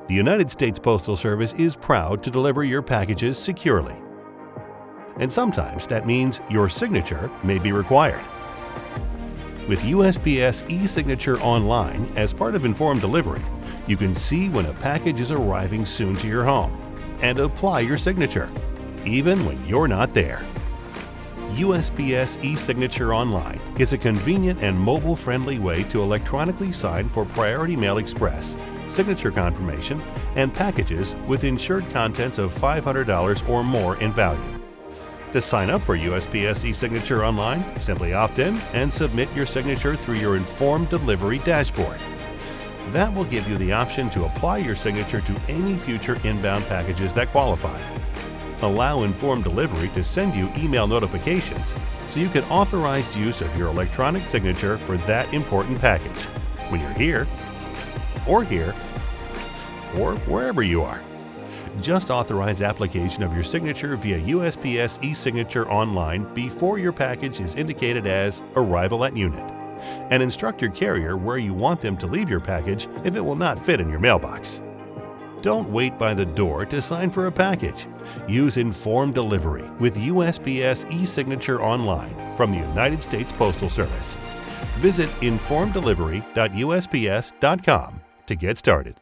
The United States Postal Service is proud to deliver your packages securely. And sometimes that means your signature may be required. With USPS e-Signature Online as part of Informed Delivery, you can see when a package is arriving soon to your home and apply your signature, even when you're not there. USPS e-Signature Online is a convenient and mobile-friendly way to electronically sign for Priority Mail Express, signature confirmation, and packages with insured contents of $500 or more in value. To sign up for USPS e-Signature Online, simply opt in and submit your signature through your Informed Delivery dashboard. That will give you the option to apply your signature to any future inbound packages that qualify. Allow Informed Delivery to send you email notifications so you can authorize use of your electronic signature for that important package when you're here, or wherever you are. Just authorize application of your signature via USPS e-Signature Online before your package is indicated as Arrival at Unit, and instruct your carrier where you want them to leave your package if it will not fit in your mailbox. Don't wait by the door to sign for a package. Use Informed Delivery with USPS e-Signature Online from the United States Postal Service. Visit informeddelivery.usps.com to get started.